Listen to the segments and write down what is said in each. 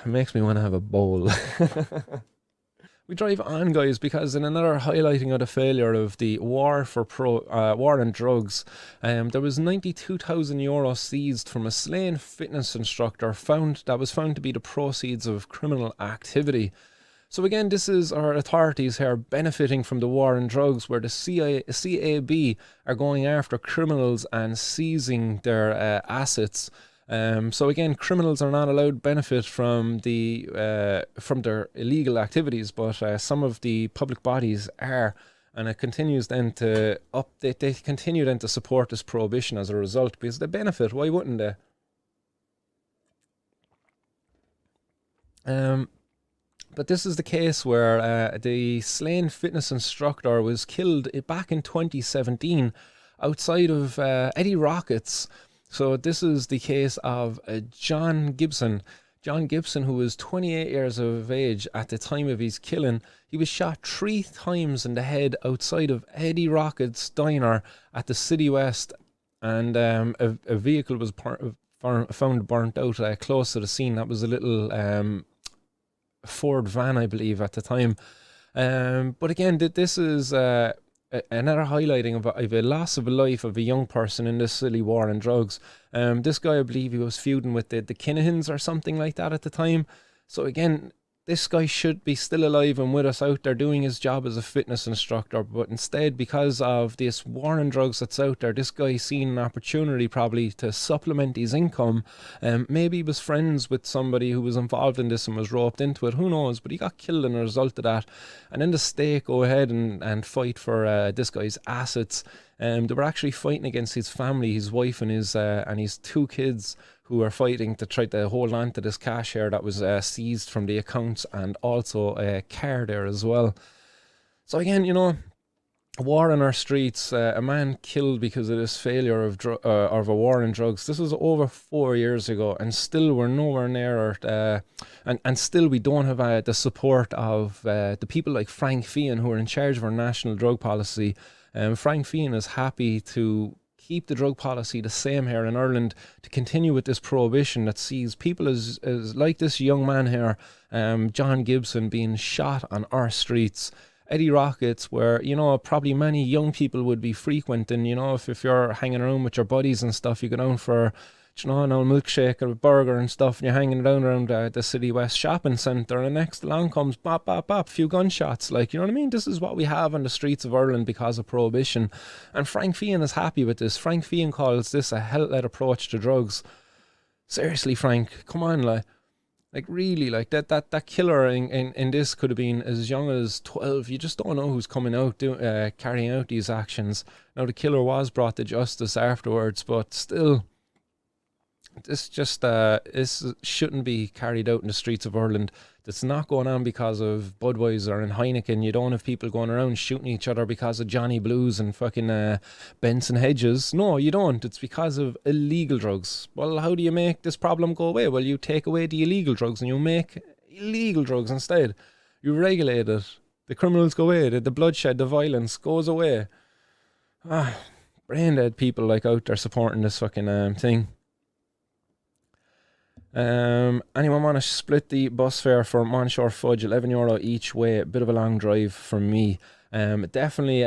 makes me want to have a bowl. We drive on, guys, because in another highlighting of the failure of the war on drugs, there was €92,000 seized from a slain fitness instructor that was found to be the proceeds of criminal activity. So again, this is our authorities here benefiting from the war on drugs, where the CAB are going after criminals and seizing their assets. So again, criminals are not allowed benefit from their illegal activities, but some of the public bodies are, and it continues then to they continue then to support this prohibition as a result, because they benefit. Why wouldn't they? But this is the case where the slain fitness instructor was killed back in 2017 outside of Eddie Rockets. So this is the case of John Gibson. John Gibson, who was 28 years of age at the time of his killing, he was shot 3 times in the head outside of Eddie Rockets' diner at the City West, and a vehicle was found burnt out close to the scene. That was a little Ford van, I believe, at the time. But again, this is another highlighting of a loss of a life of a young person in this silly war on drugs. This guy, I believe he was feuding with the Kinahans or something like that at the time. So again, this guy should be still alive and with us out there doing his job as a fitness instructor, but instead, because of this war on drugs that's out there, this guy seen an opportunity probably to supplement his income. Maybe he was friends with somebody who was involved in this and was roped into it, who knows, but he got killed as a result of that. And then the state go ahead and fight for this guy's assets. They were actually fighting against his family, his wife and his 2 kids, who are fighting to try to hold on to this cash here that was seized from the accounts, and also a car there as well. So again, you know, a war on our streets, a man killed because of this failure of a war on drugs. This was over 4 years ago, and still we're nowhere near it. And still we don't have the support of the people like Frank Feehan, who are in charge of our national drug policy. Frank Feehan is happy to keep the drug policy the same here in Ireland, to continue with this prohibition that sees people as like this young man here, John Gibson, being shot on our streets. Eddie Rockets, where, you know, probably many young people would be frequenting, you know, if you're hanging around with your buddies and stuff, you go down for, you know, an old milkshake or a burger and stuff, and you're hanging around the City West shopping centre, and next along comes bop, bop, bop, few gunshots, like, you know what I mean? This is what we have on the streets of Ireland because of prohibition, and Frank Feehan is happy with this. Frank Feehan calls this a hell-let approach to drugs. Seriously, Frank, come on, like really, like that killer in this could have been as young as 12. You just don't know who's coming out carrying out these actions. Now, the killer was brought to justice afterwards, but still, this just this shouldn't be carried out in the streets of Ireland. It's not going on because of Budweiser and Heineken. You don't have people going around shooting each other because of Johnny Blues and fucking Benson Hedges. No, you don't. It's because of illegal drugs. Well, how do you make this problem go away? Well, you take away the illegal drugs and you make illegal drugs instead. You regulate it. The criminals go away. The bloodshed, the violence goes away. Brain dead people like out there supporting this fucking thing. Anyone want to split the bus fare for Monshore Fudge? €11 each way. A bit of a long drive for me. Definitely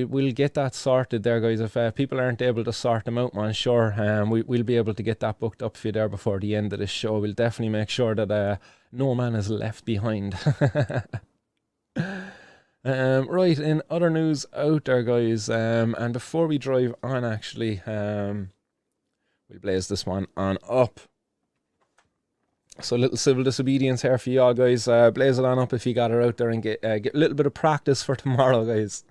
we'll get that sorted there, guys. If people aren't able to sort them out, Monshore, we'll be able to get that booked up for you there before the end of this show. We'll definitely make sure that no man is left behind. Right, in other news out there, guys, and before we drive on, actually, we'll blaze this one on up. So a little civil disobedience here for y'all, guys. Blaze it on up if you got her out there, and get a little bit of practice for tomorrow, guys.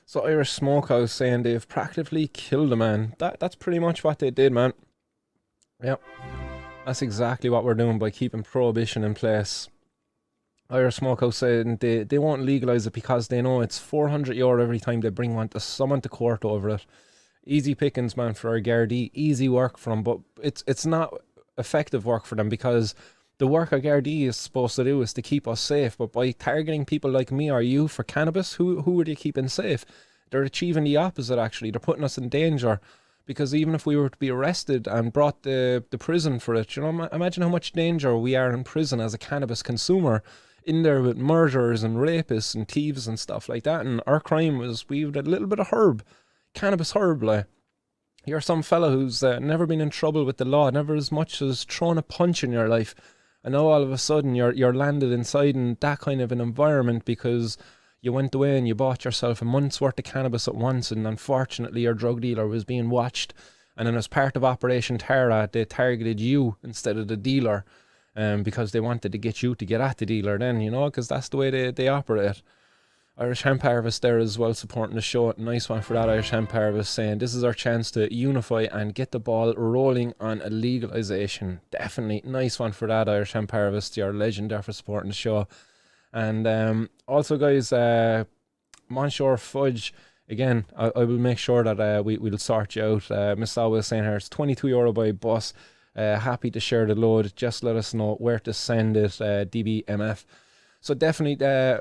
So Irish Smokehouse saying they've practically killed a man. That's pretty much what they did, man. Yep. That's exactly what we're doing by keeping prohibition in place. Irish Smokehouse said they won't legalise it because they know it's €400 every time they bring someone to court over it. Easy pickings, man, for our Gardaí. Easy work for them, but it's not effective work for them, because the work a Gardaí is supposed to do is to keep us safe. But by targeting people like me or you for cannabis, who are they keeping safe? They're achieving the opposite, actually. They're putting us in danger. Because even if we were to be arrested and brought to the prison for it, you know, imagine how much danger we are in prison as a cannabis consumer, in there with murderers and rapists and thieves and stuff like that. And our crime was we had a little bit of herb, cannabis herb, like. You're some fella who's never been in trouble with the law, never as much as thrown a punch in your life, and now all of a sudden you're landed inside in that kind of an environment because you went away and you bought yourself a month's worth of cannabis at once, and unfortunately your drug dealer was being watched, and then as part of Operation Tara they targeted you instead of the dealer, because they wanted to get you to get at the dealer then, you know, because that's the way they operate. Irish Hemp Harvest there as well, supporting the show. Nice one for that, Irish Hemp Harvest, saying this is our chance to unify and get the ball rolling on a legalisation. Definitely nice one for that, Irish Hemp Harvest. You're a legend there for supporting the show. And also, guys, Monshore Fudge, again, I will make sure that we'll sort you out. Miss Sawa was saying here it's €22 by bus. Happy to share the load. Just let us know where to send it, DBMF. So definitely,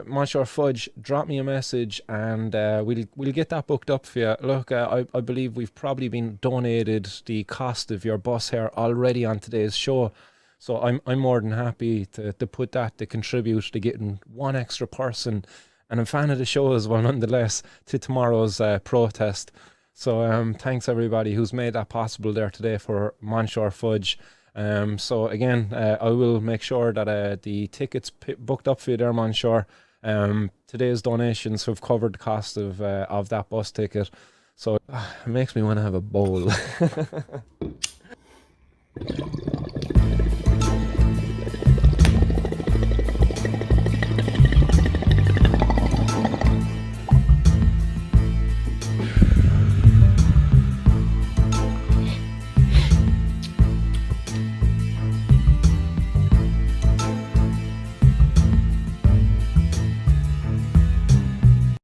Monsieur Fudge, drop me a message and we'll get that booked up for you. Look, I believe we've probably been donated the cost of your bus here already on today's show. So I'm more than happy to put that, to contribute to getting one extra person, and I'm a fan of the show as well, nonetheless, to tomorrow's protest. So thanks everybody who's made that possible there today for Monshore Fudge. So again, I will make sure that the tickets booked up for you there, Monshore. Today's donations have covered the cost of that bus ticket. So it makes me want to have a bowl.